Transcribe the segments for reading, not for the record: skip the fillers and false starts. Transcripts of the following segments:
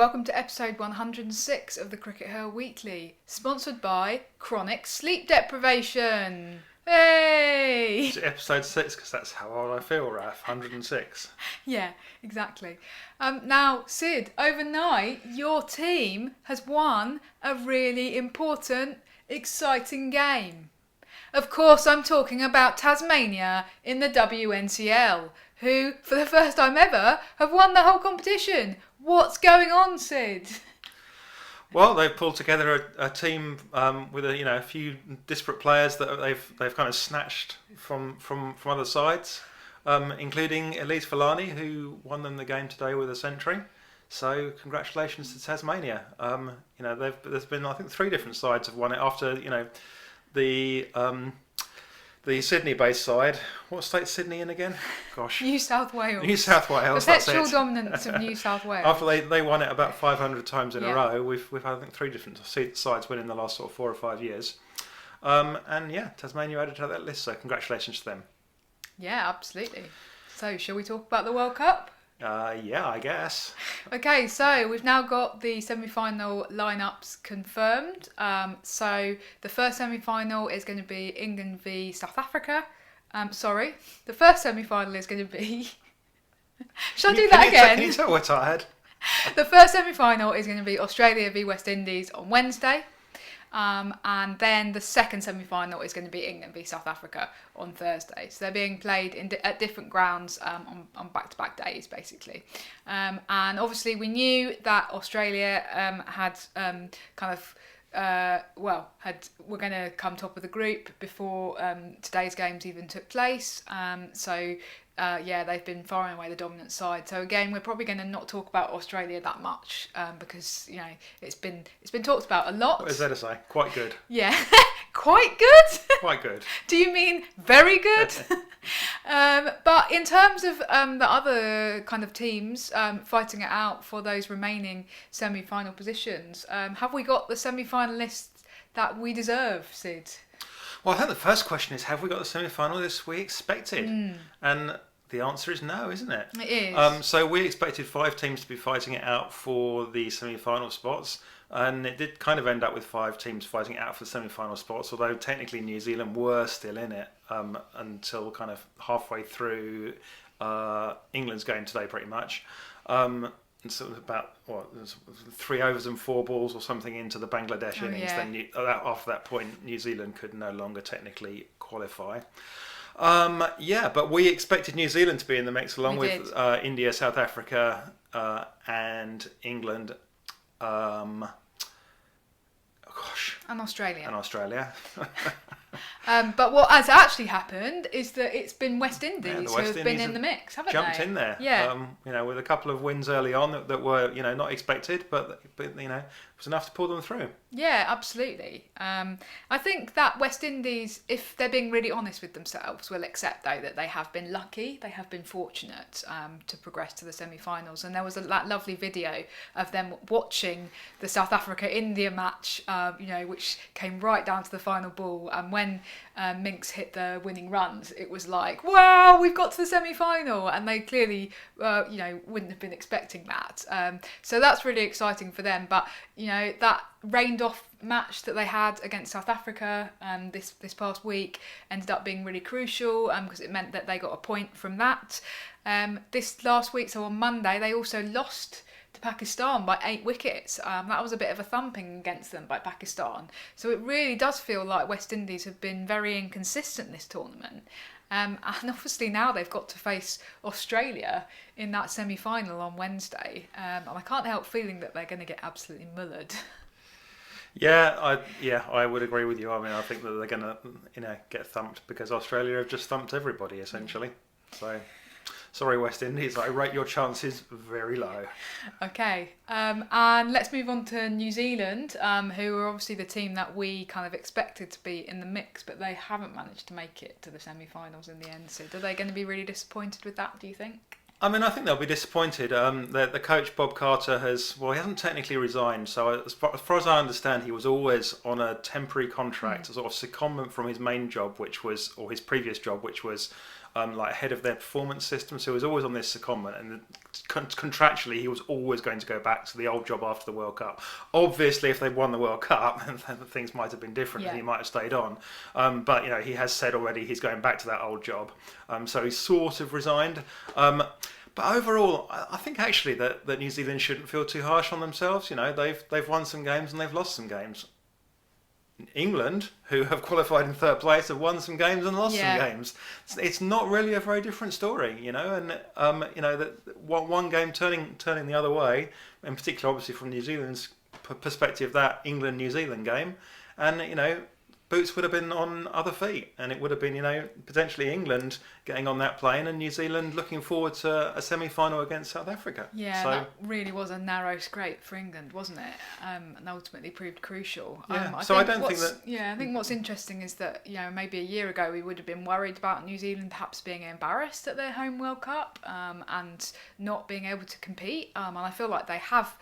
welcome to episode 106 of the CRICKETher Weekly, sponsored by chronic sleep deprivation. Hey! It's episode 6 because that's how old I feel, Raf. 106. Yeah, exactly. Now, Sid, overnight your team has won a really important, exciting game. Of course, I'm talking about Tasmania in the WNCL, who, for the first time ever, have won the whole competition. What's going on, Sid? Well, they've pulled together a team with a few disparate players that they've kind of snatched from other sides, including Elise Villani, who won them the game today with a century. So congratulations to Tasmania. There's been, I think, 3 different sides have won it after the Sydney-based side. What state's Sydney in again? Gosh. New South Wales. New South Wales. Perpetual dominance of New South Wales. After they won it about 500 times in a Yeah. row, we've had, I think, 3 different sides win in the last sort of 4 or 5 years. Tasmania added to that list, so congratulations to them. Yeah, absolutely. So, shall we talk about the World Cup? Yeah, I guess. Okay, so we've now got the semi-final lineups confirmed. So the first semi-final is going to be England v South Africa. The first semi-final is going to be... Shall I do that again? Can you tell we're tired? The first semi-final is going to be Australia v West Indies on Wednesday. And then the second semi-final is going to be England v South Africa on Thursday. So they're being played at different grounds on back-to-back days, basically. And obviously we knew that Australia were going to come top of the group before today's games even took place. They've been far and away the dominant side. So again, we're probably going to not talk about Australia that much because it's been talked about a lot. What is there to say? Quite good. Yeah, quite good. Quite good. Do you mean very good? But in terms of the other kind of teams fighting it out for those remaining semi-final positions, have we got the semi-finalists that we deserve, Sid? Well, I think the first question is, have we got the semi-finalists we expected? And the answer is no, isn't it? It is. So we expected 5 teams to be fighting it out for the semi-final spots, and it did kind of end up with 5 teams fighting it out for the semi-final spots, although technically New Zealand were still in it until kind of halfway through England's game today, pretty much. And so it was about 3 overs and 4 balls or something into the Bangladesh innings. Yeah. Then after that point, New Zealand could no longer technically qualify. But we expected New Zealand to be in the mix along with India, South Africa, and England. And Australia. But what has actually happened is that it's been West Indies who have been in the mix, haven't they? Jumped in there. Yeah. With a couple of wins early on that were, not expected, but was enough to pull them through. Yeah, absolutely. I think that West Indies, if they're being really honest with themselves, will accept, though, that they have been lucky, they have been fortunate to progress to the semi-finals. And there was that lovely video of them watching the South Africa-India match, which came right down to the final ball. And when Minx hit the winning runs, it was like, wow, we've got to the semi-final. And they clearly, wouldn't have been expecting that. So that's really exciting for them. But, that rained off match that they had against South Africa this past week ended up being really crucial because it meant that they got a point from that. This last week, so on Monday, they also lost to Pakistan by 8 wickets. That was a bit of a thumping against them by Pakistan. So it really does feel like West Indies have been very inconsistent this tournament. And obviously now they've got to face Australia in that semi-final on Wednesday. And I can't help feeling that they're going to get absolutely mullered. I would agree with you. I mean, I think that they're going to, get thumped because Australia have just thumped everybody essentially. So, sorry, West Indies, I rate your chances very low. Okay, and let's move on to New Zealand, who are obviously the team that we kind of expected to be in the mix, but they haven't managed to make it to the semi-finals in the end. So, are they going to be really disappointed with that, do you think? I mean, I think they'll be disappointed. The coach, Bob Carter, he hasn't technically resigned. So as far as I understand, he was always on a temporary contract, a sort of secondment from his main job, his previous job, which was like head of their performance system. So he was always on this secondment, and contractually he was always going to go back to the old job after the World Cup. Obviously, if they won the World Cup, then things might have been different, and he might have stayed on. But he has said already he's going back to that old job. So he's sort of resigned. But overall, I think actually that New Zealand shouldn't feel too harsh on themselves. They've won some games and they've lost some games. England, who have qualified in third place, have won some games and lost some games. It's not really a very different story, and that one game turning the other way, in particular, obviously from New Zealand's perspective, that England-New Zealand game, and boots would have been on other feet, and it would have been, potentially England getting on that plane and New Zealand looking forward to a semi-final against South Africa. Yeah, that really was a narrow scrape for England, wasn't it? And ultimately proved crucial. Yeah. I think what's interesting is that maybe a year ago we would have been worried about New Zealand perhaps being embarrassed at their home World Cup and not being able to compete. And I feel like they have,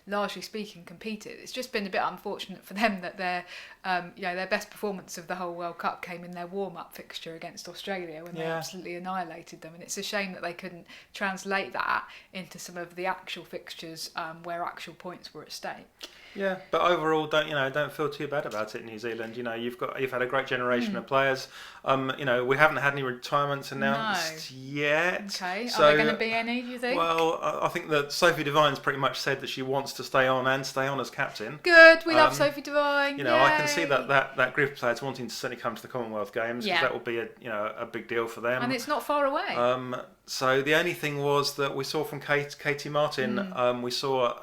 largely speaking, competed. It's just been a bit unfortunate for them that their best performance of the whole World Cup came in their warm-up fixture against Australia when they absolutely annihilated them, and it's a shame that they couldn't translate that into some of the actual fixtures where actual points were at stake. Yeah, but overall, don't feel too bad about it, New Zealand. You've had a great generation of players. We haven't had any retirements announced yet. Okay, so, are there going to be any, do you think? Well, I think that Sophie Devine's pretty much said that she wants to stay on as captain. Good, we love Sophie Devine. I can see that group of players wanting to certainly come to the Commonwealth Games, because that will be a big deal for them. And it's not far away. So the only thing was that we saw from Katie Martin, we saw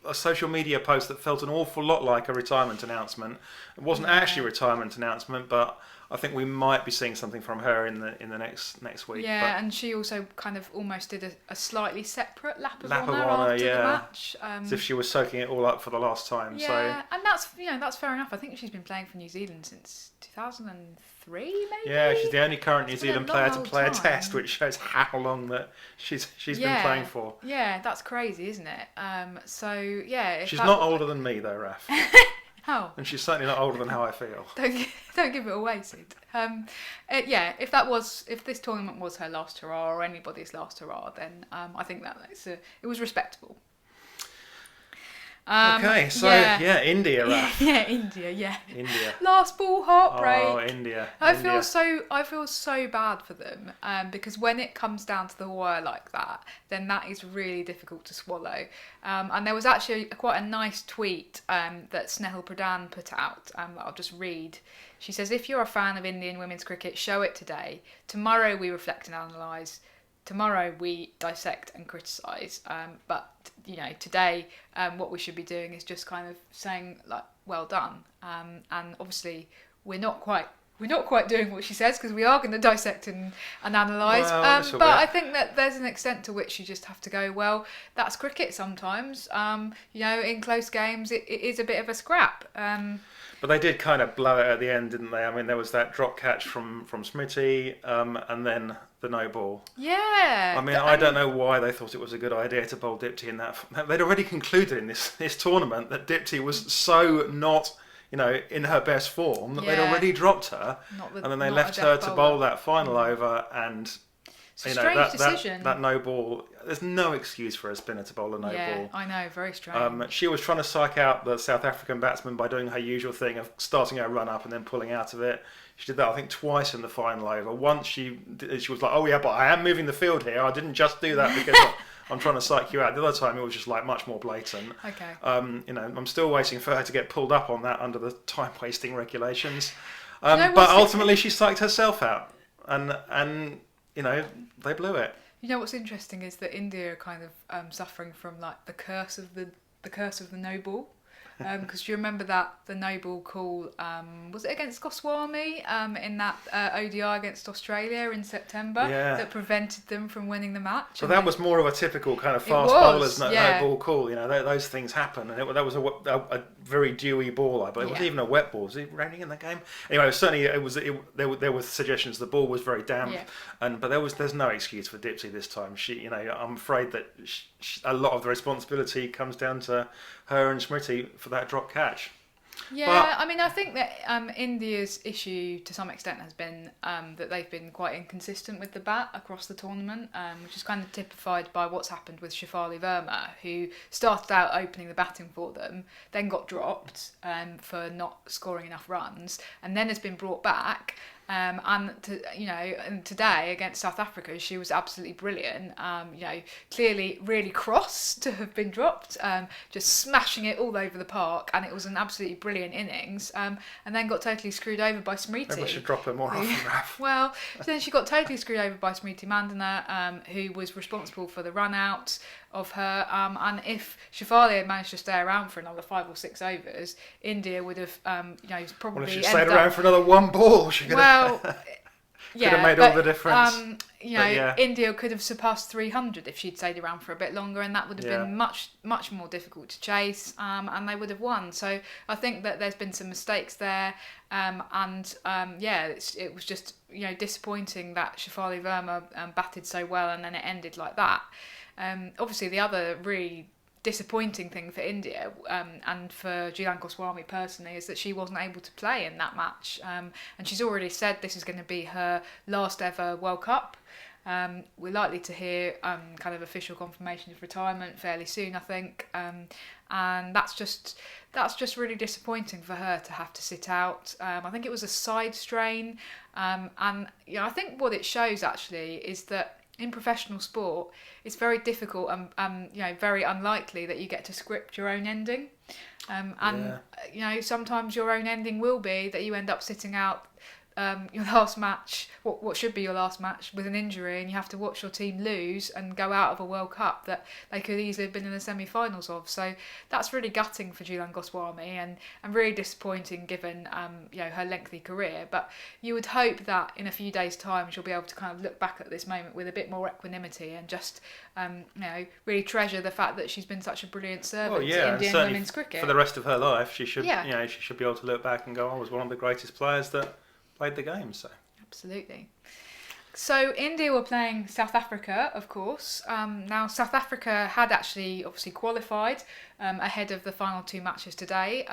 a social media post that felt an awful lot like a retirement announcement. It wasn't actually a retirement announcement, but I think we might be seeing something from her in the next week. Yeah, and she also kind of almost did a slightly separate lap of honour after the match. As if she was soaking it all up for the last time. Yeah, and that's fair enough. I think she's been playing for New Zealand since 2003, maybe. Yeah, she's the only current New Zealand player to play a test, which shows how long that she's been playing for. Yeah, that's crazy, isn't it? She's not older than me though, Raf. How? And she's certainly not older than how I feel. Don't give it away, Sid. If this tournament was her last hurrah or anybody's last hurrah, then I think it was respectable. India, Raf. India. Last ball heartbreak. Oh, India. I feel so bad for them because when it comes down to the wire like that, then that is really difficult to swallow. And there was actually quite a nice tweet that Snehal Pradhan put out that I'll just read. She says, "If you're a fan of Indian women's cricket, show it today. Tomorrow we reflect and analyse. Tomorrow we dissect and criticise. But today what we should be doing is just kind of saying like, well done. And obviously we're not quite doing what she says because we are going to dissect and analyse. But I think that there's an extent to which you just have to go, well, that's cricket sometimes. In close games it is a bit of a scrap. But they did kind of blow it at the end, didn't they? I mean, there was that drop catch from Smriti, and then the no ball. Yeah. I mean, I don't know why they thought it was a good idea to bowl Dipti in that. They'd already concluded in this tournament that Dipti was so not, in her best form that they'd already dropped her, and then they left her to bowl that final over, and it's a strange decision. That no ball. There's no excuse for a spinner to bowl a no ball. Yeah, I know, very strange. She was trying to psych out the South African batsman by doing her usual thing of starting her run up and then pulling out of it. She did that, I think, twice in the final over. Once she was like, "Oh yeah, but I am moving the field here. I didn't just do that because I'm trying to psych you out." The other time it was just like much more blatant. Okay. I'm still waiting for her to get pulled up on that under the time wasting regulations. But ultimately she psyched herself out, and they blew it. What's interesting is that India are kind of suffering from like the curse of the no ball. Because do you remember the no ball call? Was it against Goswami in that ODI against Australia in September that prevented them from winning the match? So that was more of a typical kind of fast bowlers no ball call. Those things happen, and that was a very dewy ball, but it wasn't even a wet ball. Was it raining in the game? Anyway, certainly there were suggestions the ball was very damp, but there's no excuse for Dipsy this time. I'm afraid that a lot of the responsibility comes down to her and Smriti for that drop catch. Yeah, I mean, I think that India's issue to some extent has been that they've been quite inconsistent with the bat across the tournament, which is kind of typified by what's happened with Shafali Verma, who started out opening the batting for them, then got dropped for not scoring enough runs, and then has been brought back. And today against South Africa, she was absolutely brilliant. Clearly really cross to have been dropped, just smashing it all over the park, and it was an absolutely brilliant innings. And then got totally screwed over by Smriti. Maybe we should drop her more often, Raf. Well, then she got totally screwed over by Smriti Mandana, who was responsible for the run out of her. And if Shafali had managed to stay around for another 5 or 6 overs, India would have, probably. Well, if she stayed around for another one ball, she could have. Yeah, could have made all the difference. India could have surpassed 300 if she'd stayed around for a bit longer, and that would have been much, much more difficult to chase, and they would have won. So I think that there's been some mistakes there, it was just disappointing that Shafali Verma batted so well, and then it ended like that. Obviously, the other really disappointing thing for India and for Jilan Goswami personally is that she wasn't able to play in that match, and she's already said this is going to be her last ever World Cup. We're likely to hear kind of official confirmation of retirement fairly soon, I think, and that's just really disappointing for her to have to sit out. I think it was a side strain, and I think what it shows actually is that in professional sport, it's very difficult and very unlikely that you get to script your own ending. Sometimes your own ending will be that you end up sitting out your last match, what should be your last match, with an injury, and you have to watch your team lose and go out of a World Cup that they could easily have been in the semi-finals of. So that's really gutting for Jilan Goswami and really disappointing given her lengthy career. But you would hope that in a few days' time she'll be able to kind of look back at this moment with a bit more equanimity and just really treasure the fact that she's been such a brilliant servant to Indian women's cricket. For the rest of her life, she should she should be able to look back and go, I was one of the greatest players that played the game. So absolutely. So India were playing South Africa, of course. Now South Africa had actually obviously qualified ahead of the final 2 matches today.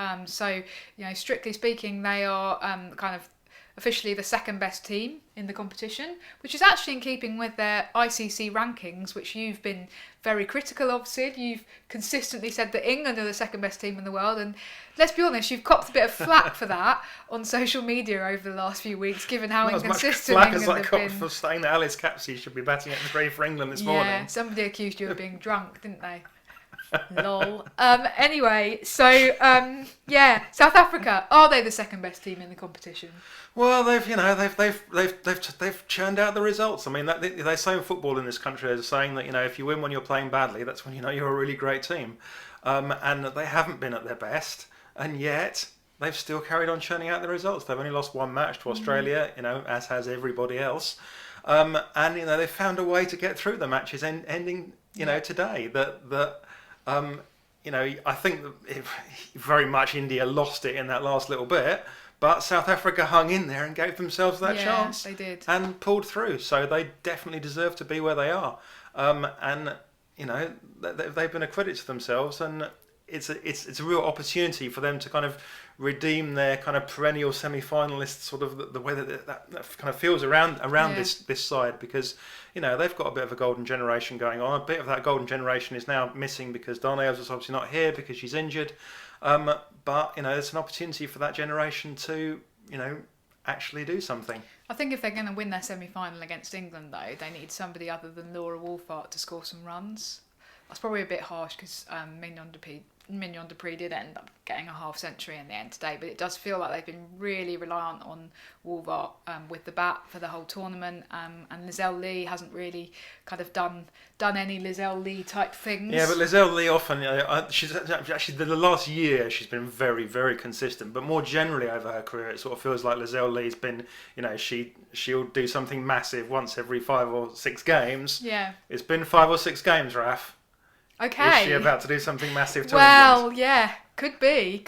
Strictly speaking, they are kind of officially the second best team in the competition, which is actually in keeping with their ICC rankings, which you've been very critical of, Sid. You've consistently said that England are the second best team in the world, and let's be honest, you've copped a bit of flack for that on social media over the last few weeks, given how inconsistent England have been. As much flack as I got for saying that Alice Capsey should be batting at 3 for England this morning. Yeah, somebody accused you of being drunk, didn't they? Lol. Anyway, so South Africa, are they the second best team in the competition? Well, they've churned out the results. I mean, they say in football in this country, they're saying that if you win when you're playing badly, that's when you're a really great team, and they haven't been at their best, and yet they've still carried on churning out the results. They've only lost 1 match to Australia, as has everybody else, and they found a way to get through the matches ending today. I think that very much India lost it in that last little bit, but South Africa hung in there and gave themselves that chance. They did. And pulled through. So they definitely deserve to be where they are. They've been a credit to themselves, and it's a real opportunity for them to kind of redeem their kind of perennial semi-finalists, sort of the way that kind of feels around this side, because they've got a bit of a golden generation going on. A bit of that golden generation is now missing because Darnayos is obviously not here because she's injured, but it's an opportunity for that generation to actually do something. I think if they're going to win their semi-final against England, though, they need somebody other than Laura Wolfart to score some runs. That's probably a bit harsh because Mignon Dupree did end up getting a half century in the end today, but it does feel like they've been really reliant on Wolfart with the bat for the whole tournament, and Lizelle Lee hasn't really kind of done any Lizelle Lee type things. Yeah, but Lizelle Lee often, she's actually the last year she's been very, very consistent, but more generally over her career it sort of feels like Lizelle Lee's been, she'll do something massive once every 5 or 6 games. Yeah. It's been 5 or 6 games, Raf. Okay. Is she about to do something massive to England? Well, yeah, could be.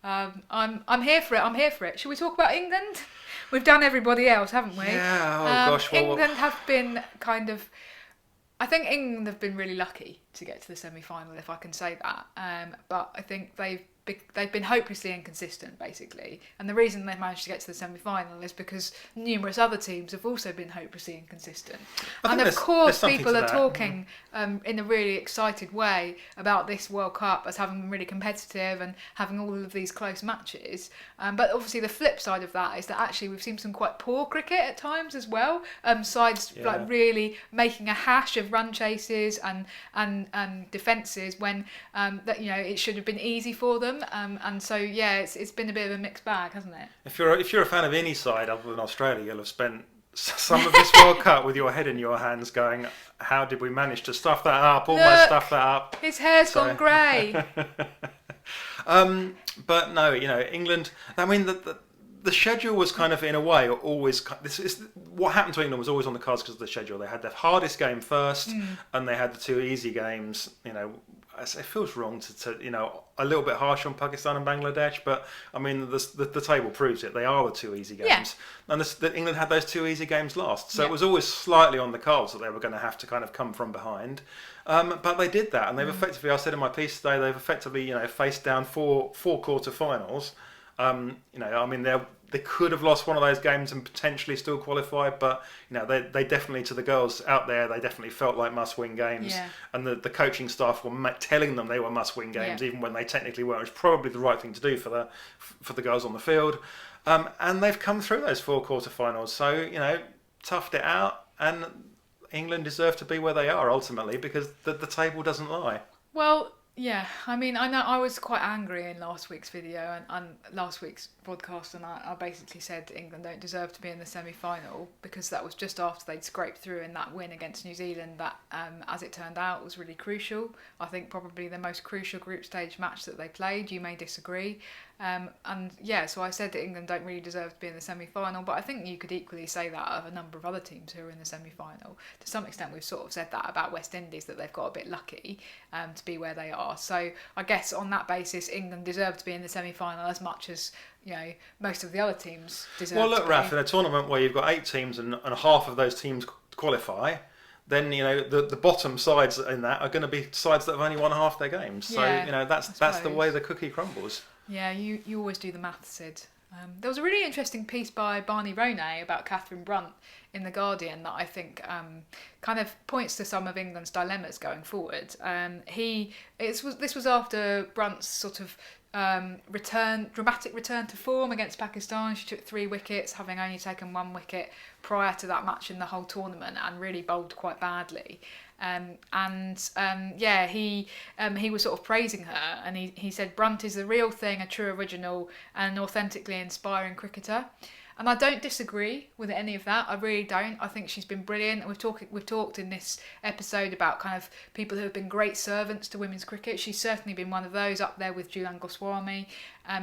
I'm here for it. Should we talk about England? We've done everybody else, haven't we? Yeah. Gosh. England have been kind of. I think England have been really lucky to get to the semi-final, if I can say that. But I think they've they've been hopelessly inconsistent, basically. And the reason they've managed to get to the semi-final is because numerous other teams have also been hopelessly inconsistent. And of course, people are talking in a really excited way about this World Cup as having been really competitive and having all of these close matches. But obviously, the flip side of that is that actually we've seen some quite poor cricket at times as well. Sides like really making a hash of run chases and defences when that it should have been easy for them. And so it's been a bit of a mixed bag, hasn't it? If you're a fan of any side other than Australia, you'll have spent some of this World Cup with your head in your hands going, how did we manage to stuff that up, almost stuff that up? His hair's gone grey. But no, England, I mean, the schedule was kind of, in a way, always, what happened to England was always on the cards because of the schedule. They had their hardest game first, and they had the 2 easy games. It feels wrong to a little bit harsh on Pakistan and Bangladesh, but I mean the table proves it. They are the 2 easy games, and England had those 2 easy games last, so it was always slightly on the cards that they were going to have to kind of come from behind. But they did that, and they've effectively, I said in my piece today, they've effectively faced down four quarterfinals. I mean they could have lost one of those games and potentially still qualified, but they definitely, to the girls out there, they definitely felt like must-win games, and the coaching staff were telling them they were must-win games, even when they technically weren't. It was probably the right thing to do for the girls on the field, and they've come through those 4 quarterfinals. So toughed it out, and England deserve to be where they are ultimately because the table doesn't lie. Well. Yeah, I mean, I know I was quite angry in last week's video and last week's podcast, and I basically said England don't deserve to be in the semi-final because that was just after they'd scraped through in that win against New Zealand that, as it turned out, was really crucial. I think probably the most crucial group stage match that they played. You may disagree. So I said that England don't really deserve to be in the semi-final, but I think you could equally say that of a number of other teams who are in the semi-final. To some extent, we've sort of said that about West Indies, that they've got a bit lucky to be where they are. So I guess on that basis, England deserve to be in the semi-final as much as most of the other teams deserve. Well, look, Raf, in a tournament where you've got 8 teams and half of those teams qualify, then the bottom sides in that are going to be sides that have only won half their games. So that's the way the cookie crumbles. Yeah, you always do the maths, Sid. There was a really interesting piece by Barney Ronay about Catherine Brunt in The Guardian that I think kind of points to some of England's dilemmas going forward. This was after Brunt's sort of dramatic return to form against Pakistan. She took 3 wickets, having only taken 1 wicket prior to that match in the whole tournament, and really bowled quite badly. He was sort of praising her, and he said Brunt is the real thing, a true original and an authentically inspiring cricketer. And I don't disagree with any of that. I really don't. I think she's been brilliant. And we've talked in this episode about kind of people who have been great servants to women's cricket. She's certainly been one of those, up there with Julan Goswami,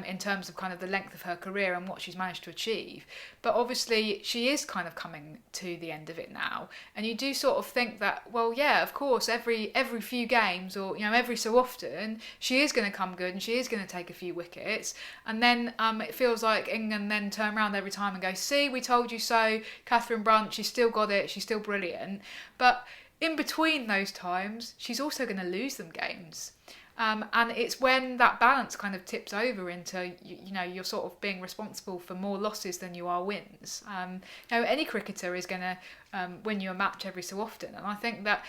in terms of kind of the length of her career and what she's managed to achieve. But obviously she is kind of coming to the end of it now. And you do sort of think that, well, yeah, of course, every few games, or every so often, she is going to come good and she is going to take a few wickets. And then it feels like England then turn around every time and go, see, we told you so, Catherine Brunt, she's still got it, she's still brilliant. But in between those times, she's also going to lose them games. And it's when that balance kind of tips over into, you're sort of being responsible for more losses than you are wins. Any cricketer is going to win you a match every so often. And I think that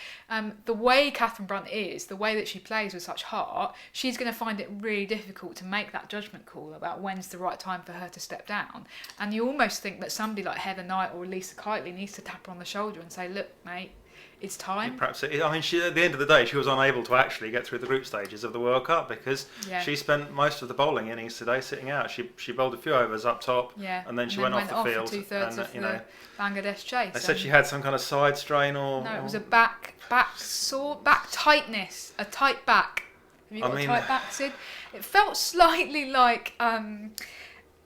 the way Catherine Brunt is, the way that she plays with such heart, she's going to find it really difficult to make that judgment call about when's the right time for her to step down. And you almost think that somebody like Heather Knight or Lisa Kiteley needs to tap her on the shoulder and say, look, mate, it's time. Perhaps she, at the end of the day, she was unable to actually get through the group stages of the World Cup because she spent most of the bowling innings today sitting out. She bowled a few overs up top, and then she went off the field. For 2/3 of the Bangladesh chase. They said she had some kind of side strain no, it was a back tightness, a tight back. Have you got a tight back, Sid? It felt slightly like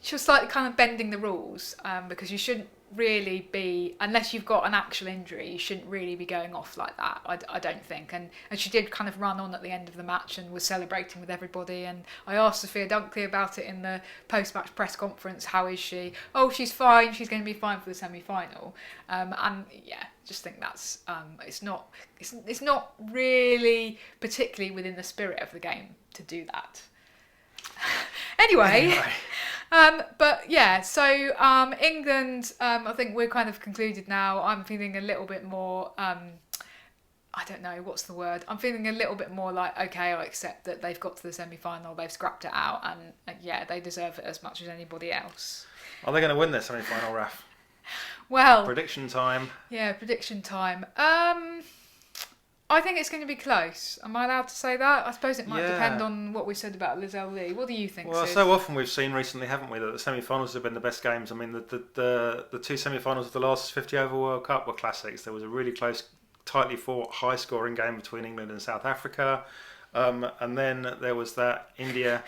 she was slightly kind of bending the rules because you shouldn't really be, unless you've got an actual injury, you shouldn't really be going off like that, I don't think. And she did kind of run on at the end of the match and was celebrating with everybody. And I asked Sophia Dunkley about it in the post-match press conference. How is she? Oh, she's fine. She's going to be fine for the semi-final. Just think that's it's not really particularly within the spirit of the game to do that. Anyway. But yeah, so England, I think we're kind of concluded now. I'm feeling a little bit more, I don't know, what's the word? I'm feeling a little bit more like, okay, I accept that they've got to the semi-final, they've scrapped it out, and yeah, they deserve it as much as anybody else. Are they going to win their semi-final, Raf? Well, prediction time. Yeah, prediction time. I think it's going to be close. Am I allowed to say that? I suppose it might depend on what we said about Lizelle Lee. What do you think, Well, Sid? so often we've seen recently, haven't we, that the semi-finals have been the best games. I mean, the two semi-finals of the last 50-over World Cup were classics. There was a really close, tightly fought, high-scoring game between England and South Africa. And then there was that India...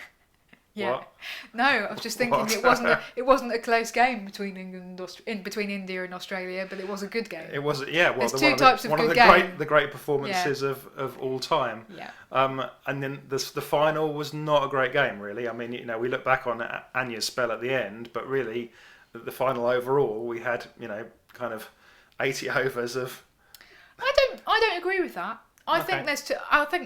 Yeah. What? No, I was just thinking it wasn't a close game between England and between India and Australia, but it was a good game. It was, yeah. Well, there's two types of good game. The great performances of all time. Yeah. And then the final was not a great game, really. I mean, we look back on Anya's spell at the end, but really, the final overall, we had kind of 80 overs of. I don't agree with that. I think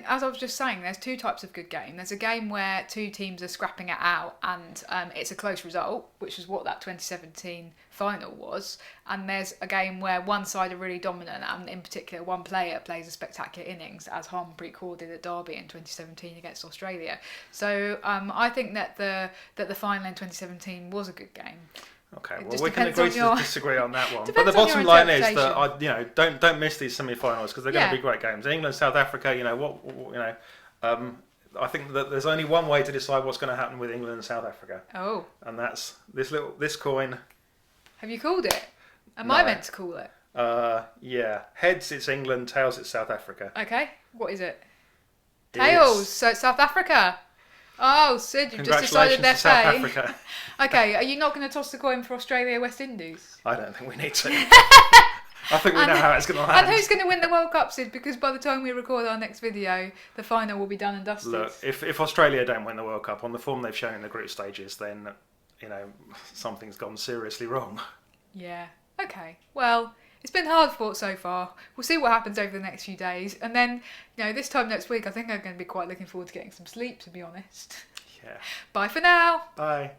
as I was just saying, there's two types of good game. There's a game where two teams are scrapping it out and it's a close result, which is what that 2017 final was. And there's a game where one side are really dominant, and in particular one player plays a spectacular innings, as Harmanpreet Kaur did at Derby in 2017 against Australia. So I think that the final in 2017 was a good game. Okay, well, we can agree to disagree on that one. But the Depends on bottom your line is interpretation. that don't miss these semi-finals, because they're going to be great games. England, South Africa, I think that there's only one way to decide what's going to happen with England and South Africa. Oh. And that's this coin. Have you called it? Am No. I meant to call it? Yeah. Heads, it's England. Tails, it's South Africa. Okay. What is it? Tails. So it's South Africa. Oh, Sid, you've just decided their South fate. Africa. Okay, are you not going to toss the coin for Australia, West Indies? I don't think we need to. I think we know how it's going to land. And who's going to win the World Cup, Sid? Because by the time we record our next video, the final will be done and dusted. Look, if Australia don't win the World Cup on the form they've shown in the group stages, then something's gone seriously wrong. Yeah. Okay. Well, it's been hard fought so far. We'll see what happens over the next few days, and then this time next week, I think I'm going to be quite looking forward to getting some sleep. To be honest. Yeah. Bye for now. Bye.